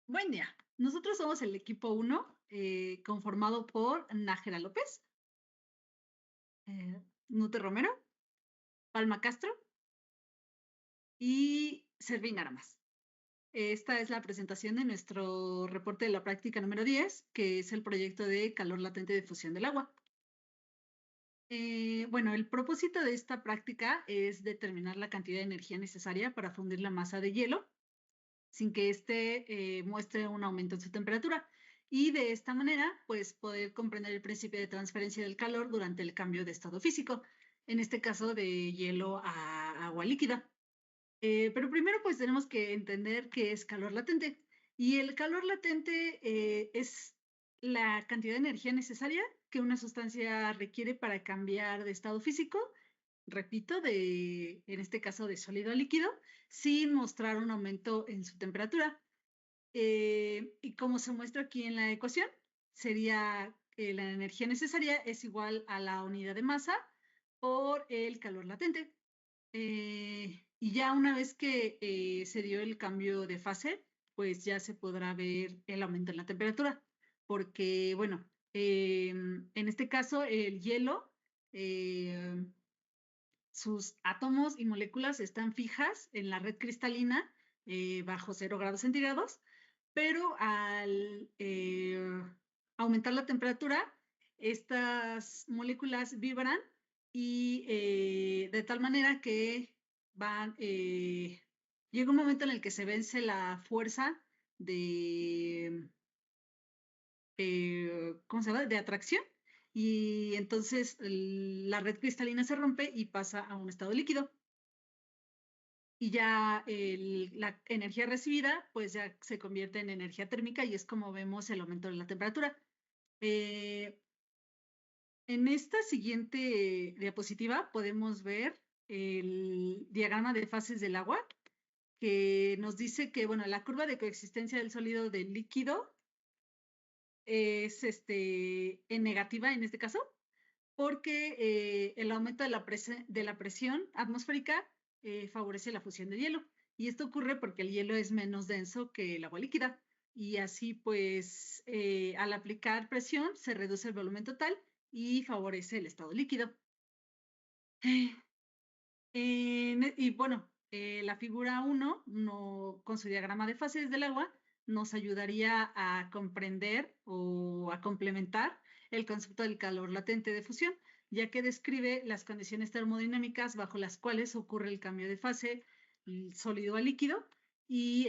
Buen día. Nosotros somos el equipo 1, conformado por Nájera López, Nute Romero, Palma Castro y Servín Aramas. Esta es la presentación de nuestro reporte de la práctica número 10, que es el proyecto de calor latente de fusión del agua. Bueno, el propósito de esta práctica es determinar la cantidad de energía necesaria para fundir la masa de hielo sin que éste muestre un aumento en su temperatura. Y de esta manera, pues poder comprender el principio de transferencia del calor durante el cambio de estado físico, en este caso de hielo a agua líquida. Pero primero, pues tenemos que entender qué es calor latente. Y el calor latente es la cantidad de energía necesaria que una sustancia requiere para cambiar de estado físico, repito, en este caso de sólido a líquido, sin mostrar un aumento en su temperatura. Y como se muestra aquí en la ecuación, sería la energía necesaria es igual a la unidad de masa por el calor latente. Y ya una vez que se dio el cambio de fase, pues ya se podrá ver el aumento en la temperatura, porque, bueno, en este caso el hielo, eh, sus átomos y moléculas están fijas en la red cristalina bajo 0 °C, pero al aumentar la temperatura, estas moléculas vibran y de tal manera que llega un momento en el que se vence la fuerza de, ¿cómo se llama?, de atracción, y entonces la red cristalina se rompe y pasa a un estado líquido. Y ya la energía recibida, pues ya se convierte en energía térmica y es como vemos el aumento de la temperatura. Eh, en esta siguiente diapositiva podemos ver el diagrama de fases del agua, que nos dice que, bueno, la curva de coexistencia del sólido del líquido es en negativa en este caso, porque el aumento de la presión atmosférica favorece la fusión de hielo. Y esto ocurre porque el hielo es menos denso que el agua líquida. Y así, pues, al aplicar presión, se reduce el volumen total y favorece el estado líquido. Y bueno, la figura 1, con su diagrama de fases del agua, nos ayudaría a comprender o a complementar el concepto del calor latente de fusión, ya que describe las condiciones termodinámicas bajo las cuales ocurre el cambio de fase sólido a líquido y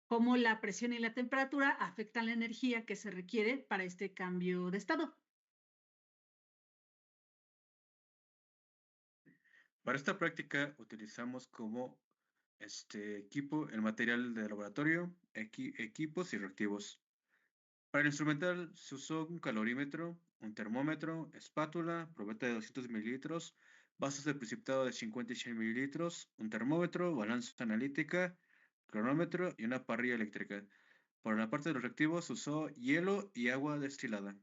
cómo la presión y la temperatura afectan la energía que se requiere para este cambio de estado. Para esta práctica utilizamos como equipo el material de laboratorio, equipos y reactivos. Para el instrumental se usó un calorímetro, un termómetro, espátula, probeta de 200 mililitros, vasos de precipitado de 50 y 100 mililitros, un termómetro, balanza analítica, cronómetro y una parrilla eléctrica. Para la parte de los reactivos se usó hielo y agua destilada.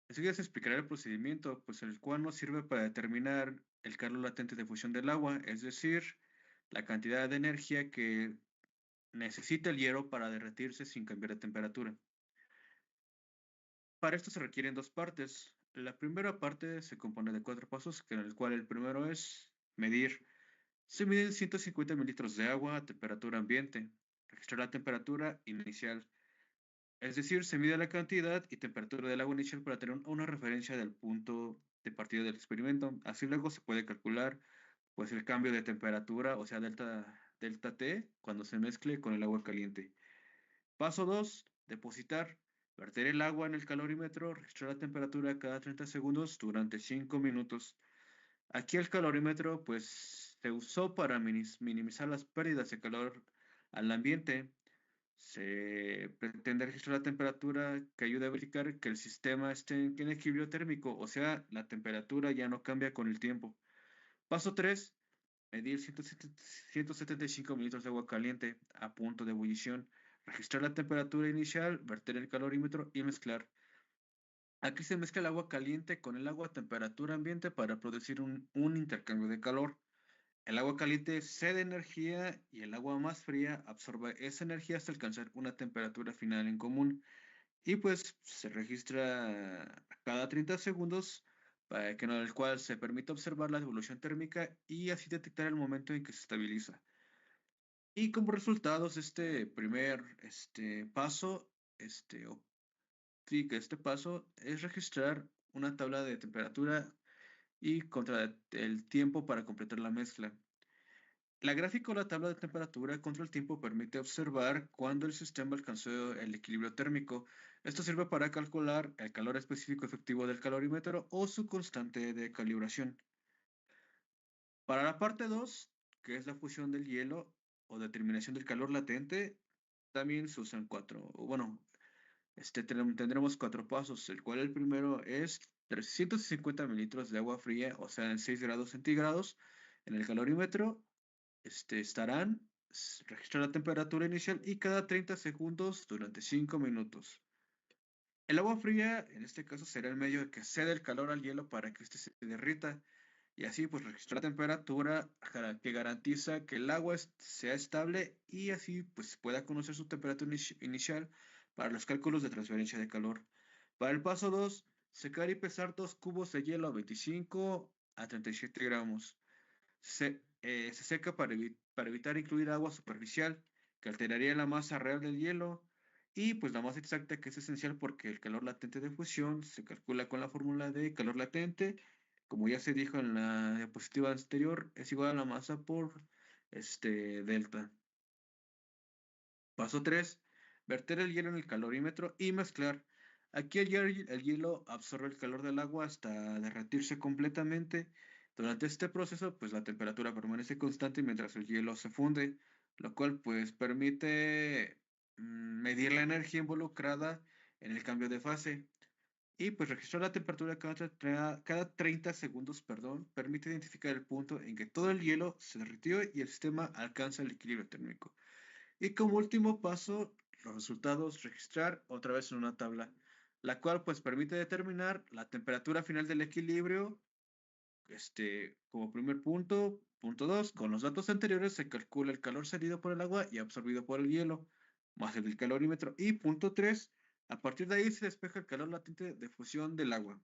Enseguida se explicará el procedimiento, pues el cual nos sirve para determinar el calor latente de fusión del agua, es decir, la cantidad de energía que necesita el hielo para derretirse sin cambiar de temperatura. Para esto se requieren dos partes. La primera parte se compone de 4 pasos, en el cual el primero es medir. Se miden 150 mililitros de agua a temperatura ambiente. Registrar la temperatura inicial. Es decir, se mide la cantidad y temperatura del agua inicial para tener una referencia del punto de partida del experimento. Así luego se puede calcular pues el cambio de temperatura, o sea, delta T, cuando se mezcle con el agua caliente. Paso 2: depositar. Verter el agua en el calorímetro, registrar la temperatura cada 30 segundos durante 5 minutos. Aquí el calorímetro pues se usó para minimizar las pérdidas de calor al ambiente. Se pretende registrar la temperatura que ayude a verificar que el sistema esté en equilibrio térmico, o sea, la temperatura ya no cambia con el tiempo. Paso 3: medir 175 mililitros de agua caliente a punto de ebullición, registrar la temperatura inicial, verter el calorímetro y mezclar. Aquí se mezcla el agua caliente con el agua a temperatura ambiente para producir un intercambio de calor. El agua caliente cede energía y el agua más fría absorbe esa energía hasta alcanzar una temperatura final en común. Y pues se registra cada 30 segundos para que en el cual se permite observar la evolución térmica y así detectar el momento en que se estabiliza. Y como resultados, este primer paso, sí, que este paso es registrar una tabla de temperatura y contra el tiempo para completar la mezcla. La gráfica o la tabla de temperatura contra el tiempo permite observar cuándo el sistema alcanzó el equilibrio térmico. Esto sirve para calcular el calor específico efectivo del calorímetro o su constante de calibración. Para la parte 2, que es la fusión del hielo o determinación del calor latente, también se usan tendremos cuatro pasos, el cual el primero es 350 mililitros de agua fría, o sea, en 6 grados centígrados, en el calorímetro estarán, registrar la temperatura inicial y cada 30 segundos durante 5 minutos. El agua fría, en este caso, será el medio que cede el calor al hielo para que éste se derrita y así pues registrar la temperatura que garantiza que el agua sea estable y así pues pueda conocer su temperatura inicial para los cálculos de transferencia de calor. Para el paso 2, secar y pesar 2 cubos de hielo a 25 a 37 gramos. Se seca para evitar incluir agua superficial que alteraría la masa real del hielo y pues la masa exacta que es esencial porque el calor latente de fusión se calcula con la fórmula de calor latente, como ya se dijo en la diapositiva anterior, es igual a la masa por delta. Paso 3, verter el hielo en el calorímetro y mezclar. Aquí el hielo absorbe el calor del agua hasta derretirse completamente. Durante este proceso, pues la temperatura permanece constante mientras el hielo se funde, lo cual pues permite medir la energía involucrada en el cambio de fase. Y pues registrar la temperatura cada 30 segundos, perdón, permite identificar el punto en que todo el hielo se derritió y el sistema alcanza el equilibrio térmico. Y como último paso, los resultados registrar otra vez en una tabla, la cual pues permite determinar la temperatura final del equilibrio, como primer punto. Punto 2, con los datos anteriores se calcula el calor cedido por el agua y absorbido por el hielo, más el del calorímetro. Y punto 3, a partir de ahí se despeja el calor latente de fusión del agua.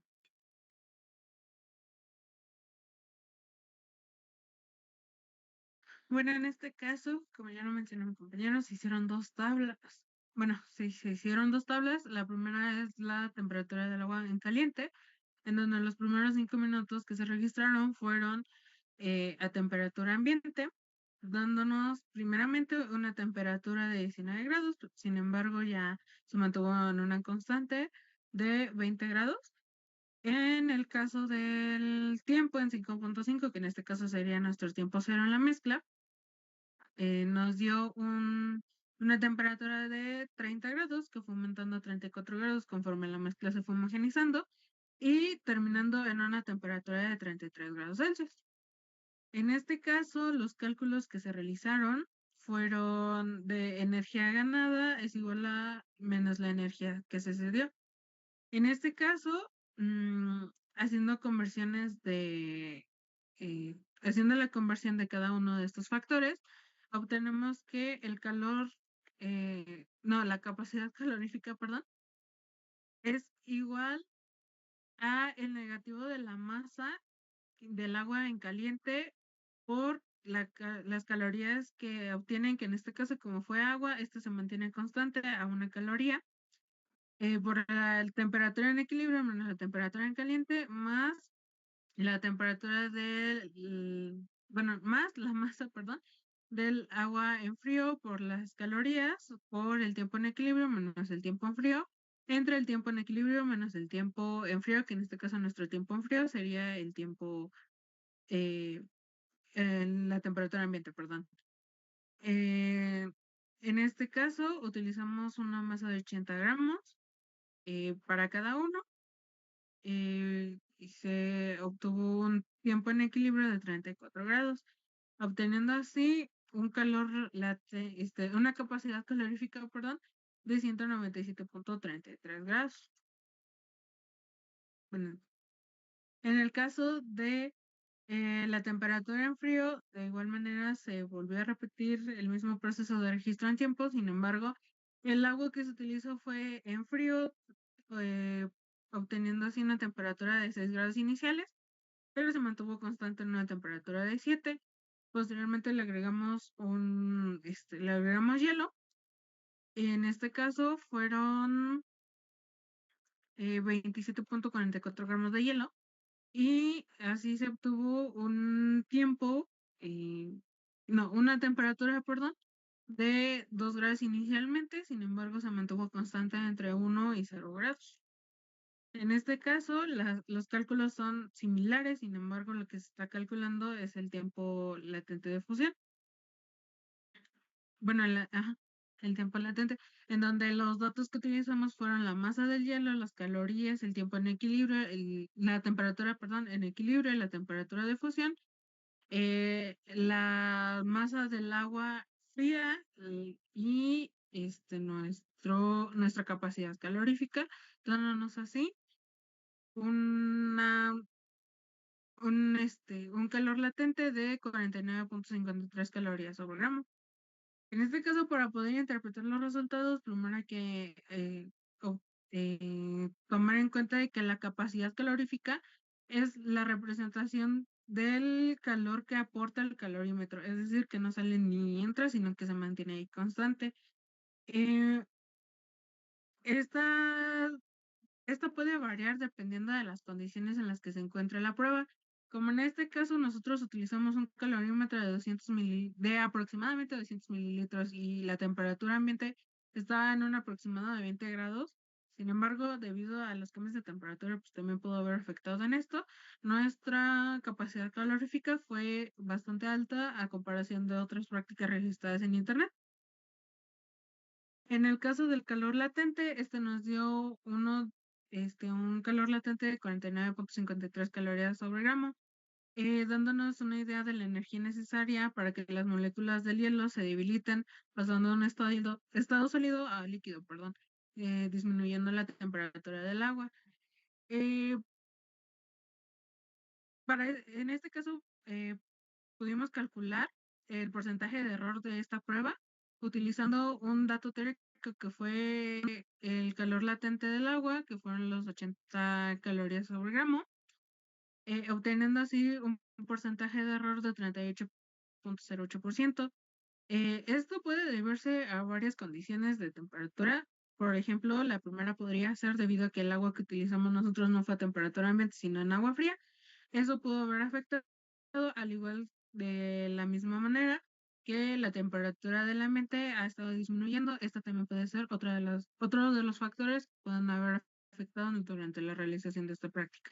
Bueno, en este caso, como ya lo mencionó mi compañero, se hicieron dos tablas. Bueno, sí, se hicieron dos tablas. La primera es la temperatura del agua en caliente, en donde los primeros 5 minutos que se registraron fueron a temperatura ambiente, dándonos primeramente una temperatura de 19 grados, sin embargo ya se mantuvo en una constante de 20 grados. En el caso del tiempo en 5.5, que en este caso sería nuestro tiempo cero en la mezcla, nos dio una temperatura de 30 grados que fue aumentando a 34 grados conforme la mezcla se fue homogenizando y terminando en una temperatura de 33 grados Celsius. En este caso, los cálculos que se realizaron fueron de energía ganada es igual a menos la energía que se cedió. En este caso, haciendo conversiones haciendo la conversión de cada uno de estos factores, obtenemos que el calor, no, la capacidad calorífica, perdón, es igual a el negativo de la masa del agua en caliente por las calorías que obtienen, que en este caso como fue agua, esto se mantiene constante a una caloría, por la temperatura en equilibrio menos la temperatura en caliente más la temperatura bueno, más la masa, perdón, del agua en frío por las calorías, por el tiempo en equilibrio menos el tiempo en frío, entre el tiempo en equilibrio menos el tiempo en frío, que en este caso nuestro tiempo en frío sería el tiempo, en la temperatura ambiente, perdón. En este caso utilizamos una masa de 80 gramos para cada uno y se obtuvo un tiempo en equilibrio de 34 grados, obteniendo así un una capacidad calorífica, perdón, de 197.33 grados. Bueno, en el caso de La temperatura en frío, de igual manera, se volvió a repetir el mismo proceso de registro en tiempo. Sin embargo, el agua que se utilizó fue en frío, eh, obteniendo así una temperatura de 6 grados iniciales, pero se mantuvo constante en una temperatura de 7. Posteriormente le agregamos hielo. En este caso fueron 27.44 gramos de hielo, y así se obtuvo un tiempo, no, una temperatura, perdón, de 2 grados inicialmente. Sin embargo, se mantuvo constante entre 1 y 0 grados. En este caso, los cálculos son similares. Sin embargo, lo que se está calculando es el tiempo latente de fusión. Bueno, el tiempo latente, en donde los datos que utilizamos fueron la masa del hielo, las calorías, el tiempo en equilibrio, la temperatura, perdón, en equilibrio y la temperatura de fusión, la masa del agua fría, y nuestra capacidad calorífica, dándonos así una, un calor latente de 49.53 calorías sobre gramo. En este caso, para poder interpretar los resultados, primero hay que tomar en cuenta de que la capacidad calorífica es la representación del calor que aporta el calorímetro, es decir, que no sale ni entra, sino que se mantiene ahí constante. Eh, esta Esto puede variar dependiendo de las condiciones en las que se encuentre la prueba. Como en este caso, nosotros utilizamos un calorímetro de aproximadamente 200 mililitros, y la temperatura ambiente está en un aproximado de 20 grados. Sin embargo, debido a los cambios de temperatura, pues también pudo haber afectado en esto. Nuestra capacidad calorífica fue bastante alta a comparación de otras prácticas registradas en Internet. En el caso del calor latente, nos dio un calor latente de 49.53 calorías sobre gramo, dándonos una idea de la energía necesaria para que las moléculas del hielo se debiliten, pasando de un estado sólido a líquido, perdón, disminuyendo la temperatura del agua. Eh, en este caso, pudimos calcular el porcentaje de error de esta prueba utilizando un dato teórico que fue el calor latente del agua, que fueron los 80 calorías sobre gramo, obteniendo así un porcentaje de error de 38.08%. Esto puede deberse a varias condiciones de temperatura. Por ejemplo, la primera podría ser debido a que el agua que utilizamos nosotros no fue a temperatura ambiente, sino en agua fría. Eso pudo haber afectado, al igual de la misma manera que la temperatura del ambiente ha estado disminuyendo. Esta también puede ser otro de los factores que pueden haber afectado durante la realización de esta práctica.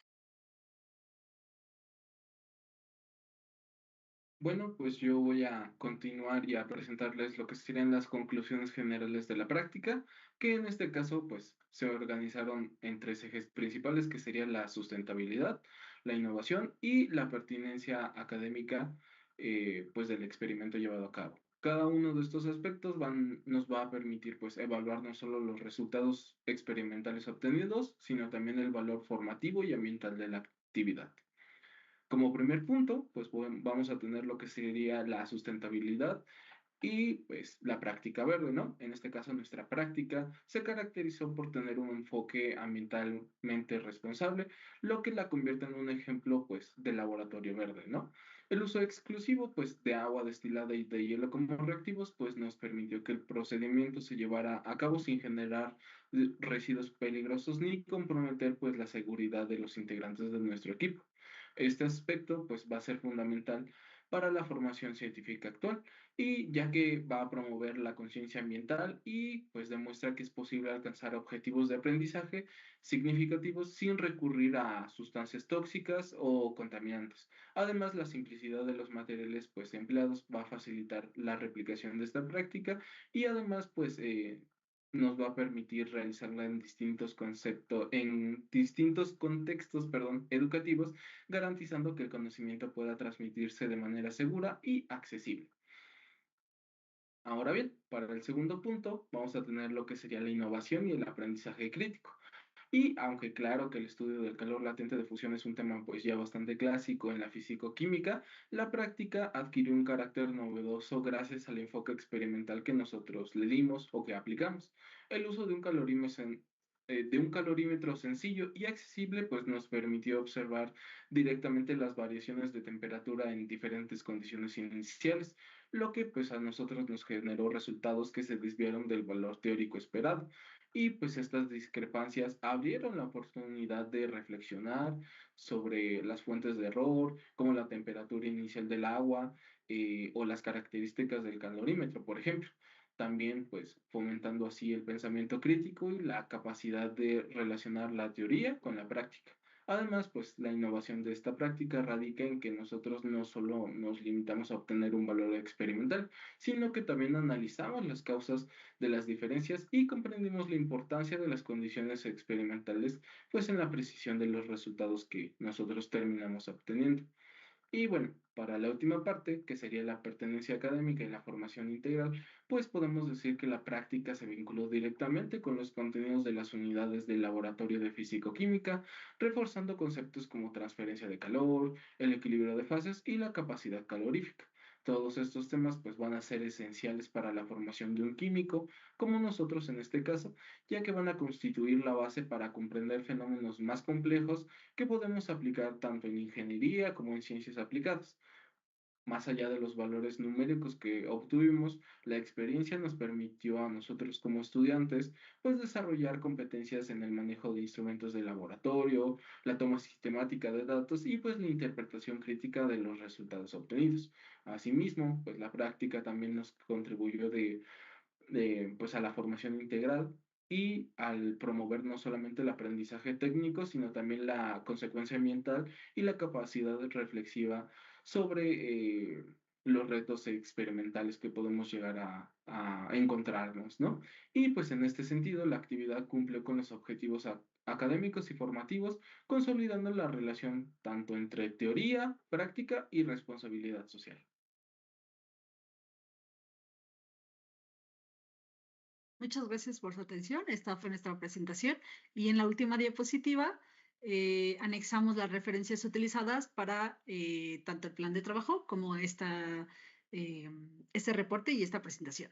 Bueno, pues yo voy a continuar y a presentarles lo que serían las conclusiones generales de la práctica, que en este caso pues se organizaron en tres ejes principales, que serían la sustentabilidad, la innovación y la pertinencia académica, pues del experimento llevado a cabo. Cada uno de estos aspectos nos va a permitir pues evaluar no solo los resultados experimentales obtenidos, sino también el valor formativo y ambiental de la actividad. Como primer punto, pues vamos a tener lo que sería la sustentabilidad y pues la práctica verde, ¿no? En este caso, nuestra práctica se caracterizó por tener un enfoque ambientalmente responsable, lo que la convierte en un ejemplo, pues, de laboratorio verde, ¿no? El uso exclusivo, pues, de agua destilada y de hielo como reactivos, pues, nos permitió que el procedimiento se llevara a cabo sin generar residuos peligrosos ni comprometer, pues, la seguridad de los integrantes de nuestro equipo. Este aspecto, pues, va a ser fundamental para la formación científica actual, y ya que va a promover la conciencia ambiental y pues demuestra que es posible alcanzar objetivos de aprendizaje significativos sin recurrir a sustancias tóxicas o contaminantes. Además, la simplicidad de los materiales pues empleados va a facilitar la replicación de esta práctica, y además pues nos va a permitir realizarla en distintos contextos, perdón, educativos, garantizando que el conocimiento pueda transmitirse de manera segura y accesible. Ahora bien, para el segundo punto vamos a tener lo que sería la innovación y el aprendizaje crítico. Y aunque claro que el estudio del calor latente de fusión es un tema pues ya bastante clásico en la físico-química, la práctica adquirió un carácter novedoso gracias al enfoque experimental que nosotros le dimos o que aplicamos. El uso de un calorímetro sencillo y accesible pues nos permitió observar directamente las variaciones de temperatura en diferentes condiciones iniciales, lo que pues a nosotros nos generó resultados que se desviaron del valor teórico esperado. Y pues estas discrepancias abrieron la oportunidad de reflexionar sobre las fuentes de error, como la temperatura inicial del agua o las características del calorímetro, por ejemplo. También pues fomentando así el pensamiento crítico y la capacidad de relacionar la teoría con la práctica. Además, pues la innovación de esta práctica radica en que nosotros no solo nos limitamos a obtener un valor experimental, sino que también analizamos las causas de las diferencias y comprendimos la importancia de las condiciones experimentales, pues en la precisión de los resultados que nosotros terminamos obteniendo. Y bueno, para la última parte, que sería la pertenencia académica y la formación integral, pues podemos decir que la práctica se vinculó directamente con los contenidos de las unidades del laboratorio de físico-química, reforzando conceptos como transferencia de calor, el equilibrio de fases y la capacidad calorífica. Todos estos temas pues van a ser esenciales para la formación de un químico, como nosotros en este caso, ya que van a constituir la base para comprender fenómenos más complejos que podemos aplicar tanto en ingeniería como en ciencias aplicadas. Más allá de los valores numéricos que obtuvimos, la experiencia nos permitió a nosotros como estudiantes pues desarrollar competencias en el manejo de instrumentos de laboratorio, la toma sistemática de datos y pues la interpretación crítica de los resultados obtenidos. Asimismo, pues la práctica también nos contribuyó pues a la formación integral y al promover no solamente el aprendizaje técnico, sino también la consecuencia ambiental y la capacidad reflexiva sobre los retos experimentales que podemos llegar a encontrarnos, ¿no? Y pues en este sentido, la actividad cumple con los objetivos académicos y formativos, consolidando la relación tanto entre teoría, práctica y responsabilidad social. Muchas gracias por su atención. Esta fue nuestra presentación y en la última diapositiva anexamos las referencias utilizadas para tanto el plan de trabajo como este reporte y esta presentación.